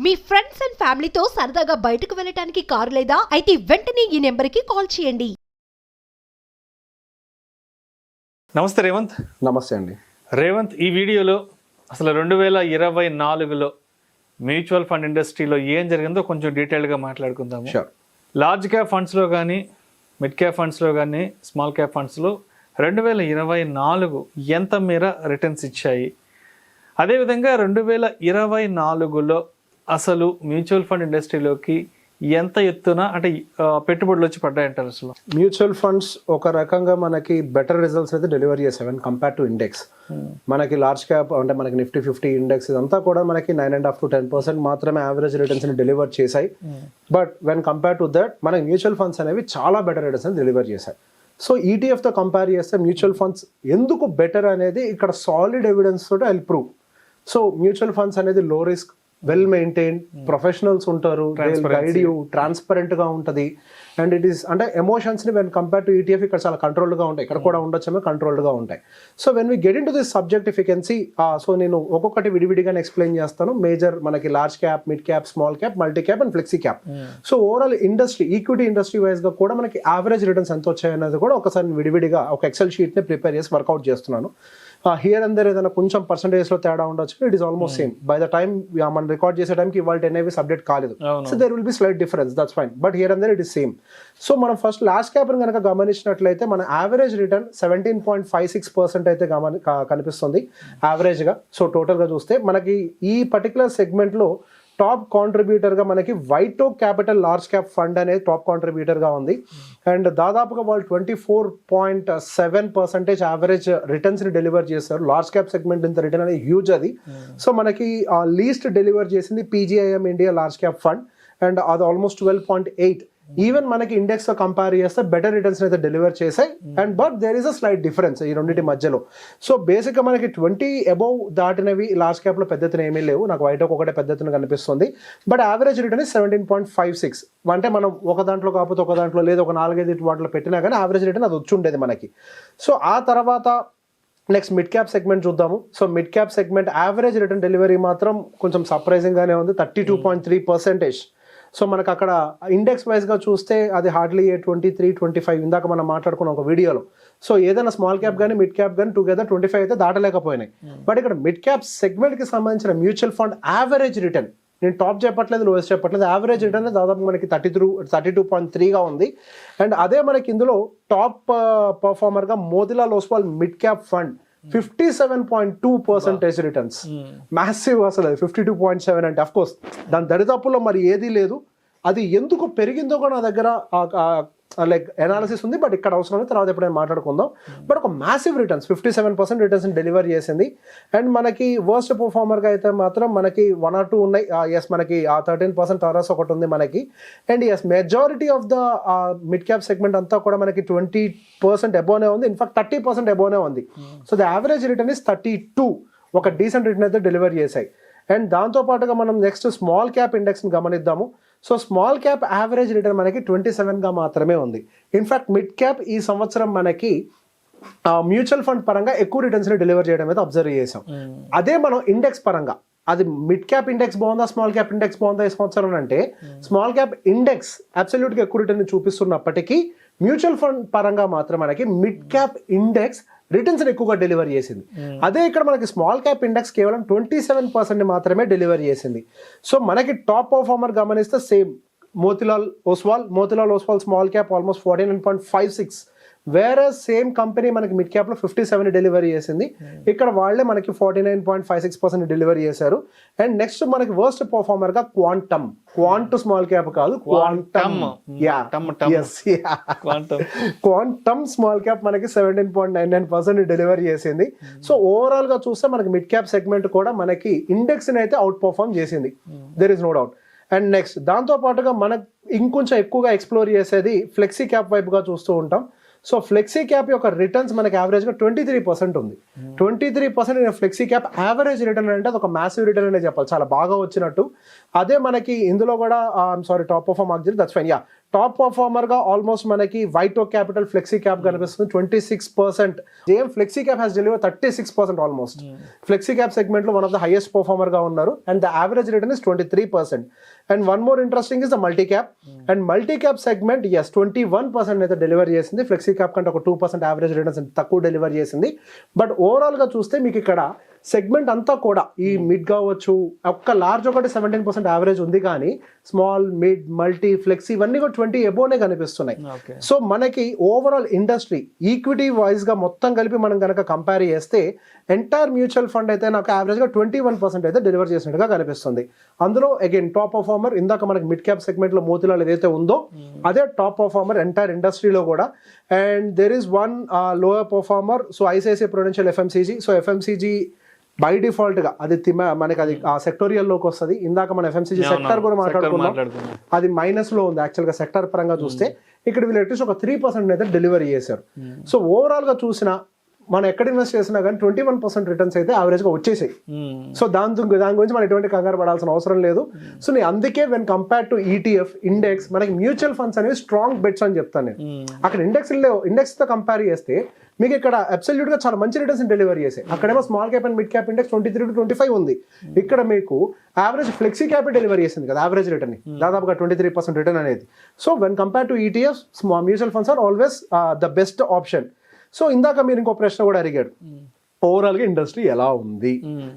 Me friends and ఫ్యామిలీతో సరదాగా బయటకు వెళ్ళటానికి కారు లేదా అయితే వెంటనే ఈ నెంబర్కి కాల్ చేయండి. నమస్తే రేవంత్. నమస్తే అండి. రేవంత్, ఈ వీడియోలో అసలు 2024లో మ్యూచువల్ ఫండ్ ఇండస్ట్రీలో ఏం జరిగిందో కొంచెం డీటెయిల్గా మాట్లాడుకుందాము. లార్జ్ క్యాప్ ఫండ్స్లో కానీ, మిడ్ క్యాప్ ఫండ్స్లో కానీ, స్మాల్ క్యాప్ ఫండ్స్లో 2024 ఎంత మేర రిటర్న్స్ ఇచ్చాయి, అదేవిధంగా 2024లో అసలు మ్యూచువల్ ఫండ్ ఇండస్ట్రీలోకి ఎంత ఎత్తున అంటే పెట్టుబడులు వచ్చి పడ్డాయంటారు. అసలు మ్యూచువల్ ఫండ్స్ ఒక రకంగా మనకి బెటర్ రిజల్ట్స్ అయితే డెలివరీ చేసాయి వెన్ కంపేర్ టు ఇండెక్స్. మనకి లార్జ్ క్యాప్ అంటే మనకి నిఫ్టీ 50 ఇండెక్స్ ఇదంతా కూడా మనకి 9.5 to 10% మాత్రమే యావరేజ్ రిటర్న్స్ని డెలివర్ చేశాయి. But when compare to that మనకి మ్యూచువల్ ఫండ్స్ అనేవి చాలా బెటర్ రిటర్న్స్ని డెలివర్ చేశాయి. సో ఈటీఎఫ్తో కంపేర్ చేస్తే మ్యూచువల్ ఫండ్స్ ఎందుకు బెటర్ అనేది ఇక్కడ సాలిడ్ ఎవిడెన్స్ తోటి I will prove. So mutual funds అనేది లో రిస్క్, వెల్ మెయింటైన్, ప్రొఫెషనల్స్ ఉంటారు, గైడ్ యూ, ట్రాన్స్పరెంట్ గా ఉంటుంది. అండ్ ఇట్ ఈస్ అంటే ఎమోషన్స్ ని వెన్ కంపేర్ టు ఈటీఎఫ్ ఇక్కడ చాలా కంట్రోల్డ్ గా ఉంటాయి. ఇక్కడ కూడా ఉండొచ్చేమో కంట్రోల్డ్ గా ఉంటాయి. So when we get into this subject if you can see, so నేను ఒక్కొక్కటి విడివిడిగానే ఎక్స్ప్లెయిన్ చేస్తాను. మేజర్ మనకి large cap, mid cap, small cap, multi cap and flexi cap. So overall industry, equity industry wise గా కూడా మనకి average returns ఎంత వచ్చాయనేది కూడా ఒకసారి విడివిడిగా ఒక ఎక్సెల్ షీట్ ని ప్రిపేర్ చేసి వర్కౌట్ చేస్తున్నాను. హియర్ అండ్ దేర్ ఏదైనా కొంచెం పర్సంటేజ్ లో తేడా ఉండొచ్చు, it is almost same. By the time మనం రికార్డ్ చేసే టైంకి ఇవాళ NAV అప్డేట్ కాలేదు. So there will be slight difference, that's fine. But here and there it is same. So మనం ఫస్ట్ లాస్ట్ క్యాప్ కనుక గమనించినట్లయితే మన యావరేజ్ రిటర్న్ 17.56% అయితే కనిపిస్తుంది యావరేజ్ గా. సో టోటల్ గా చూస్తే మనకి ఈ పర్టికులర్ సెగ్మెంట్ లో టాప్ కాంట్రిబ్యూటర్ గా మనకి white oak capital large cap fund అనేది టాప్ కాంట్రిబ్యూటర్ గా ఉంది. అండ్ దాదాపుగా వాళ్ళు 24.7% యావరేజ్ రిటర్న్స్ ని డెలివర్ చేశారు. లార్జ్ క్యాప్ సెగ్మెంట్ ఇంత రిటర్న్ అనేది హ్యూజ్ అది. సో మనకి లీస్ట్ డెలివర్ చేసింది PGIM India large cap fund, and అది ఆల్మోస్ట్ 12.8. ఈవెన్ మనకి ఇండెక్స్ తో కంపేర్ చేస్తే బెటర్ రిటర్న్స్ అయితే డెలివర్ చేశాయి. And but there is a slight difference ఈ రెండింటి మధ్యలో. సో బేసిక్ గా మనకి 20 అబౌవ్ దాటినవి లార్జ్ క్యాప్ లో పెద్ద ఎత్తున ఏమీ లేవు. నాకు వైట్ ఒకటే పెద్ద ఎత్తున కనిపిస్తుంది. But average return is 17.56. అంటే మనం ఒక దాంట్లో కాకపోతే ఒక దాంట్లో లేదు, ఒక 4-5 వాటిలో పెట్టినా కానీ యావరేజ్ రిటర్న్ అది వచ్చి ఉండేది మనకి. సో ఆ తర్వాత నెక్స్ట్ మిడ్ క్యాప్ సెగ్మెంట్ చూద్దాము. So mid cap segment average return delivery మాత్రం కొంచెం సర్ప్రైజింగ్ గానే ఉంది, 32.3%. సో మనకు అక్కడ ఇండెక్స్ వైజ్ గా చూస్తే అది హార్డ్లీ 23-25 ఇందాక మనం మాట్లాడుకున్న ఒక వీడియోలో. సో ఏదైనా స్మాల్ క్యాప్ కానీ మిడ్ క్యాప్ కానీ టుగెదర్ 25 అయితే దాటలేకపోయినాయి. బట్ ఇక్కడ మిడ్ క్యాప్ సెగ్మెంట్ కి సంబంధించిన మ్యూచువల్ ఫండ్ యావరేజ్ రిటర్న్, నేను టాప్ చెప్పట్లేదు, లోయెస్ట్ చెప్పట్లేదు, యావరేజ్ రిటర్న్ దాదాపు మనకి 32.3గా ఉంది. అండ్ అదే మనకి ఇందులో టాప్ పర్ఫార్మర్ గా Motilal Oswal mid cap fund 57.2% returns. Massive అసలు అది 52.7 అంటే అఫ్ కోర్స్ దాని దరిదాపుల్లో మరి ఏదీ లేదు. అది ఎందుకు పెరిగిందో కూడా నా దగ్గర లైక్ ఎనాలిసిస్ ఉంది, బట్ ఇక్కడ అవసరం తర్వాత ఎప్పుడైనా మాట్లాడుకుందాం. బట్ ఒక మ్యాసివ్ రిటర్న్స్ 57% రిటర్న్స్ డెలివర్ చేసింది. అండ్ మనకి వర్స్ట్ పర్ఫార్మర్గా అయితే మాత్రం మనకి 1 or 2 ఉన్నాయి. ఎస్ మనకి 13% టారస్ ఒకటి ఉంది మనకి. And as majority of the mid cap segment అంతా కూడా మనకి 20% అబోనే ఉంది, ఇన్ఫాక్ట్ 30% అబోనే ఉంది. So the average return is 32, ఒక డీసెంట్ రిటర్న్ అయితే డెలివర్ చేశాయి. అండ్ దాంతో పాటుగా మనం నెక్స్ట్ స్మాల్ క్యాప్ ఇండెక్స్ని గమనిద్దాము. So small cap average return మనకి 27గా మాత్రమే ఉంది. ఇన్ఫాక్ట్ మిడ్ క్యాప్ ఈ సంవత్సరం మనకి మ్యూచువల్ ఫండ్ పరంగా ఎక్కువ రిటర్న్స్ని డెలివర్ చేయడం అయితే అబ్జర్వ్ చేసాం. అదే మనం ఇండెక్స్ పరంగా అది మిడ్ క్యాప్ ఇండెక్స్ బాగుందా, స్మాల్ క్యాప్ ఇండెక్స్ బాగుందా ఈ సంవత్సరం అంటే స్మాల్ క్యాప్ ఇండెక్స్ అబ్సల్యూట్గా ఎక్కువ రిటర్న్ చూపిస్తున్నప్పటికీ మ్యూచువల్ ఫండ్ పరంగా మాత్రం మనకి మిడ్ క్యాప్ ఇండెక్స్ రిటర్న్స్ ఎక్కువగా డెలివర్ చేసింది. అదే ఇక్కడ మనకి స్మాల్ క్యాప్ ఇండెక్స్ కేవలం 27% మాత్రమే డెలివర్ చేసింది. సో మనకి టాప్ పర్ఫార్మర్ గమనిస్తే same Motilal Oswal small cap almost 49.56, వేరే సేమ్ కంపెనీ మనకి మిడ్ క్యాప్ లో 57 డెలివరీ చేసింది. ఇక్కడ వాళ్ళే మనకి 49.56% డెలివరీ చేశారు. అండ్ నెక్స్ట్ మనకి వర్స్ట్ పర్ఫార్మర్ గా క్వాంట్ స్మాల్ క్యాప్ కాదు, క్వాంటమ్ స్మాల్ క్యాప్ మనకి 17.99% డెలివరీ చేసింది. సో ఓవరాల్ గా చూస్తే మనకి మిడ్ క్యాప్ సెగ్మెంట్ కూడా మనకి ఇండెక్స్ ని అయితే అవుట్ పర్ఫార్మ్ చేసింది, there is no doubt. And next దాంతో పాటుగా మనకు ఇంకొంచెం ఎక్కువగా ఎక్స్ప్లోర్ చేసేది ఫ్లెక్సీ క్యాప్ వైపుగా చూస్తూ ఉంటాం. సో ఫ్లెక్సీ క్యాప్ యొక్క రిటర్న్స్ మనకి యావరేజ్గా 23% ఉంది. 23% ఫ్లెక్సీ క్యాప్ యావరేజ్ రిటర్న్ అంటే అది ఒక మ్యాసివ్ రిటర్న్ అనే చెప్పాలి, చాలా బాగా వచ్చినట్టు. అదే మనకి ఇందులో కూడా sorry top performer that's fine ya top performer గా ఆల్మోస్ట్ మనకి వైటో క్యాపిటల్ ఫ్లెక్సీ క్యాప్ కనిపిస్తుంది 26%. JM flexi cap has deliver 36% almost. Flexi cap segment లో one of the highest performer గా ఉన్నారు and the average return is 23%. And one more interesting is the multi cap and multi cap segment 21% అయితే deliver చేసింది. Flexi cap కంటే ఒక 2% average returns తక్కువ deliver చేసింది. But overall గా చూస్తే మీకు ఇక్కడ సెగ్మెంట్ అంతా కూడా ఈ మిడ్ కావచ్చు ఒక్క లార్జ్ ఒకటి 17% యావరేజ్ ఉంది కానీ స్మాల్ మిడ్ మల్టీ ఫ్లెక్సీ ఇవన్నీ కూడా 20 ఎబోనే కనిపిస్తున్నాయి. సో మనకి ఓవరాల్ ఇండస్ట్రీ ఈక్విటీ వైజ్ గా మొత్తం కలిపి మనం కనుక కంపేర్ చేస్తే ఎంటైర్ మ్యూచువల్ ఫండ్ అయితే నాకు యావరేజ్ గా 21% అయితే డెలివర్ చేసినట్టుగా కనిపిస్తుంది. అందులో అగైన్ టాప్ పర్ఫార్మర్ ఇందాక మనకి మిడ్ క్యాప్ సెగ్మెంట్ లో మోతిలాల్ ఏదైతే ఉందో అదే టాప్ పర్ఫార్మర్ ఎంటైర్ ఇండస్ట్రీలో కూడా. And there is one lower performer so ICICI Prudential FMCG. So FMCG by default గా అది మనకి అది ఆ సెక్టోరియల్ లోకి వస్తుంది. ఇందాక మన ఎఫ్ఎంసీజీ సెక్టర్ కూడా మాట్లాడుకున్నాం, అది మైనస్ లో ఉంది యాక్చువల్ గా సెక్టర్ పరంగా చూస్తే. ఇక్కడ వీళ్ళు అట్లీస్ట్ ఒక 3% అయితే డెలివరీ చేశారు. సో ఓవరాల్ గా చూసినా మనం ఎక్కడ ఇన్వెస్ట్ చేసినా కానీ 21% రిటర్న్స్ అయితే యావరేజ్ గా వచ్చేసాయి. సో దాని గురించి మనం ఎటువంటి కంగారు పడాల్సిన అవసరం లేదు. సో నేను అందుకే when compare to ETF index మనకి మ్యూచువల్ ఫండ్స్ అనేవి స్ట్రాంగ్ బెట్స్ అని చెప్తాను నేను. అక్కడ ఇండెక్స్ తో కంపేర్ చేస్తే మీకు ఇక్కడ అబ్సల్యూట్ గా చాలా మంచి రిటర్న్స్ డెలివరీ చేసాయి. అక్కడేమో small cap and mid cap index 23 to 25 ఉంది. ఇక్కడ మీకు యావరేజ్ ఫ్లెక్సీ క్యాప్ డెలివరీ చేసింది కదా యావరేజ్ రిటర్న్ దాదాపుగా 23% రిటర్న్ అనేది. So when compare to ETF mutual funds are always the best option. So ఇందాక మీరు ఇంకో ప్రశ్న కూడా అడిగాడు ఓవరాల్ గా ఇండస్ట్రీ ఎలా ఉంది.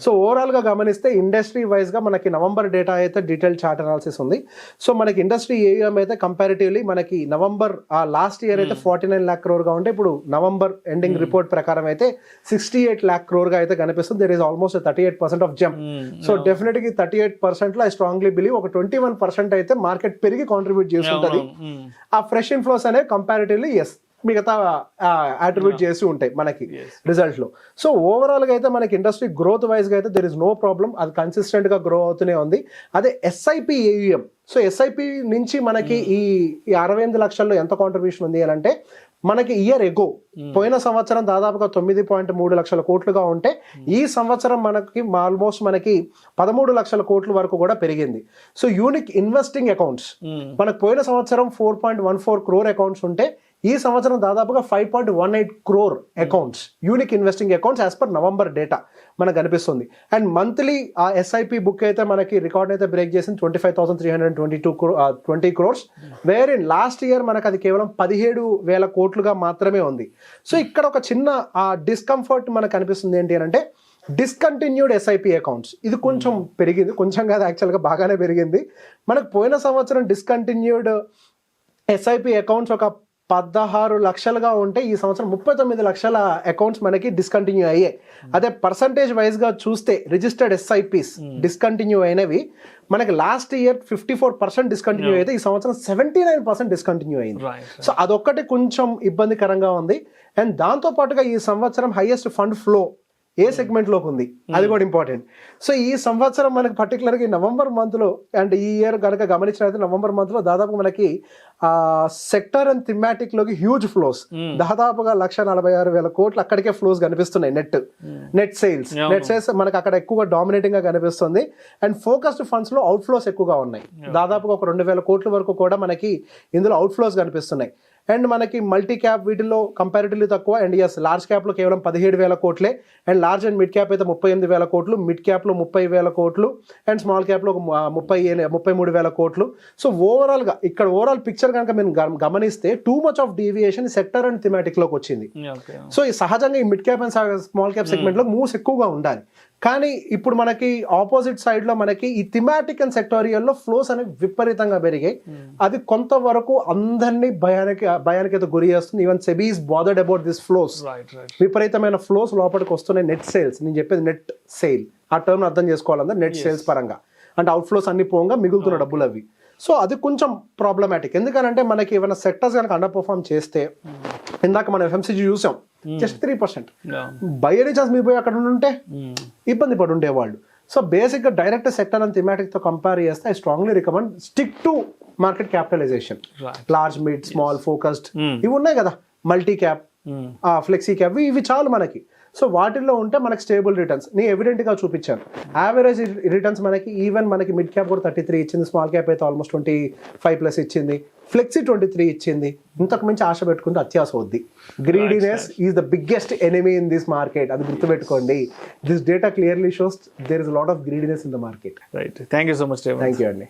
సో ఓవరాల్ గా గమనిస్తే ఇండస్ట్రీ వైజ్ గా మనకి నవంబర్ డేటా అయితే డీటెయిల్ చార్ట్ అనాలిసిస్ ఉంది. సో మనకి ఇండస్ట్రీ ఏఎం అయితే కంపారిటివ్లీ మనకి నవంబర్ లాస్ట్ ఇయర్ అయితే 49 lakh crore గా ఉంటే ఇప్పుడు నవంబర్ ఎండింగ్ రిపోర్ట్ ప్రకారం అయితే 68 lakh crore గా అయితే కనిపిస్తుంది. There is almost 38% of jump. So definite గా 38% లో ఐ స్ట్రాంగ్లీ బిలీవ్ ఒక 21% అయితే మార్కెట్ పెరిగి కాంట్రిబ్యూట్ చేస్తుంటది. ఆ ఫ్రెష్ ఇన్ఫ్లోస్ అనేవి కంపారిటివ్లీ ఎస్ మిగతా అట్రిబ్యూట్ చేసి ఉంటాయి మనకి రిజల్ట్ లో. సో ఓవరాల్ గా అయితే మనకి ఇండస్ట్రీ గ్రోత్ వైజ్ గా అయితే దెర్ ఇస్ నో ప్రాబ్లం, అది కన్సిస్టెంట్ గా గ్రో అవుతూనే ఉంది. అదే ఎస్ఐపి ఏయుఎం సో ఎస్ఐపి నుంచి మనకి ఈ 68 లక్షల్లో ఎంత కాంట్రిబ్యూషన్ ఉంది అని అంటే మనకి ఇయర్ ఎగో పోయిన సంవత్సరం దాదాపుగా 9.3 లక్షల కోట్లుగా ఉంటే ఈ సంవత్సరం మనకి ఆల్మోస్ట్ మనకి 13 లక్షల కోట్ల వరకు కూడా పెరిగింది. సో యూనిక్ ఇన్వెస్టింగ్ అకౌంట్స్ మనకు పోయిన సంవత్సరం 4.14 crore అకౌంట్స్ ఉంటే ఈ సంవత్సరం దాదాపుగా 5.18 crore accounts unique investing accounts as per November data మనకు కనిపిస్తుంది. అండ్ మంత్లీ ఆ ఎస్ఐపి బుక్ అయితే మనకి రికార్డ్ అయితే బ్రేక్ చేసింది 25,320 crores, where in last year మనకు అది కేవలం 17,000 కోట్లుగా మాత్రమే ఉంది. సో ఇక్కడ ఒక చిన్న డిస్కంఫర్ట్ మనకు కనిపిస్తుంది ఏంటి అని అంటే డిస్కంటిన్యూడ్ ఎస్ఐపి అకౌంట్స్ ఇది కొంచెం పెరిగింది, కొంచెం కాదు యాక్చువల్గా బాగానే పెరిగింది. మనకు పోయిన సంవత్సరం డిస్కంటిన్యూడ్ ఎస్ఐపి అకౌంట్స్ ఒక 16 లక్షలుగా ఉంటే ఈ సంవత్సరం 39 లక్షల అకౌంట్స్ మనకి డిస్కంటిన్యూ అయ్యాయి. అదే పర్సంటేజ్ వైజ్ గా చూస్తే రిజిస్టర్డ్ ఎస్ఐపిస్ డిస్కంటిన్యూ అయినవి మనకి లాస్ట్ ఇయర్ 54% డిస్కంటిన్యూ అయితే ఈ సంవత్సరం 79% డిస్కంటిన్యూ అయింది. సో అదొక్కటి కొంచెం ఇబ్బందికరంగా ఉంది. అండ్ దాంతో పాటుగా ఈ సంవత్సరం హైయెస్ట్ ఫండ్ ఫ్లో ఏ సెగ్మెంట్ లోకి ఉంది అది కూడా ఇంపార్టెంట్. సో ఈ సంవత్సరం మనకి పర్టికులర్గా నవంబర్ మంత్ లో అండ్ ఈ ఇయర్ కనుక గమనించినట్లయితే నవంబర్ మంత్ లో దాదాపు మనకి సెక్టర్ అండ్ థిమాటిక్ లోకి హ్యూజ్ ఫ్లోస్ దాదాపుగా 146,000 కోట్లు అక్కడికే ఫ్లోస్ కనిపిస్తున్నాయి. నెట్ సేల్స్ మనకి అక్కడ ఎక్కువగా డామినేటింగ్ గా కనిపిస్తుంది. అండ్ ఫోకస్డ్ ఫండ్స్ లో అవుట్ ఫ్లోస్ ఎక్కువగా ఉన్నాయి, దాదాపుగా ఒక 2,000 కోట్ల వరకు కూడా మనకి ఇందులో అవుట్ ఫ్లోస్ కనిపిస్తున్నాయి. అండ్ మనకి మల్టీ క్యాప్ వీటిల్లో కంపారిటివ్లీ తక్కువ. అండ్ ఎస్ లార్జ్ క్యాప్ లో కేవలం 17,000 కోట్లే. And large and mid cap అయితే 38,000 కోట్లు, మిడ్ క్యాప్ లో 30,000 కోట్లు, అండ్ స్మాల్ క్యాప్ లో 33,000 కోట్లు. సో ఓవరాల్ గా ఇక్కడ ఓవరాల్ పిక్చర్ కనుక మేము గమనిస్తే too much of deviation sector and thematic లోకి వచ్చింది. సో ఈ సహజంగా ఈ mid cap and small cap segment లో మూవ్స్ ఎక్కువగా ఉండాలి. కానీ ఇప్పుడు మనకి ఆపోజిట్ సైడ్ లో మనకి ఈ థిమాటిక్ అండ్ సెక్టోరియల్ లో ఫ్లోస్ అనేవి విపరీతంగా పెరిగాయి. అది కొంతవరకు అందరినీ భయానికి అయితే గురి చేస్తుంది. Even SEBI is bothered about this flows. విపరీతమైన ఫ్లోస్ లోపలికి వస్తున్నాయి. నెట్ సేల్స్ నేను చెప్పేది నెట్ సేల్ ఆ టర్మ్ అర్థం చేసుకోవాలంటే నెట్ సేల్స్ పరంగా అంటే అవుట్ ఫ్లోస్ అన్ని పోగా మిగులుతున్న డబ్బులు అవి. సో అది కొంచెం ప్రాబ్లమాటిక్. ఎందుకంటే మనకి ఏమైనా సెక్టర్స్ కనుక అండర్ పర్ఫార్మ్ చేస్తే ఇందాక మనం ఎఫ్ఎంసీజీ చూసాం జస్ట్ 3%. బై ఎనీ ఛాన్స్ మీ పోయి అక్కడ ఉంటే ఇబ్బంది పడి ఉండేవాళ్ళు. సో బేసిక్ గా డైరెక్ట్ సెక్టర్ అండ్ థిమాటిక్ తో కంపేర్ చేస్తే I strongly recommend stick to market capitalization. Large mid small focused ఇవి ఉన్నాయి కదా, మల్టీ క్యాప్ ఫ్లెక్సీ క్యాప్ ఇవి చాలు మనకి. సో వాటిల్లో ఉంటే మనకి స్టేబుల్ రిటర్న్స్ నీ ఎవిడెంట్గా చూపించాను. యావరేజ్ రిటర్న్స్ మనకి ఈవెన్ మనకి మిడ్ క్యాప్ కూడా 33 ఇచ్చింది, స్మాల్ క్యాప్ అయితే ఆల్మోస్ట్ 25+ ఇచ్చింది, ఫ్లెక్సీ 23 ఇచ్చింది. ఇంతకు మించి ఆశ పెట్టుకుంటే అత్యాస వద్ది. Greediness is the biggest enemy in this market, అది గుర్తుపెట్టుకోండి. This data clearly shows there is lot of greediness in the market. Right, thank you so much. Thank you అండి.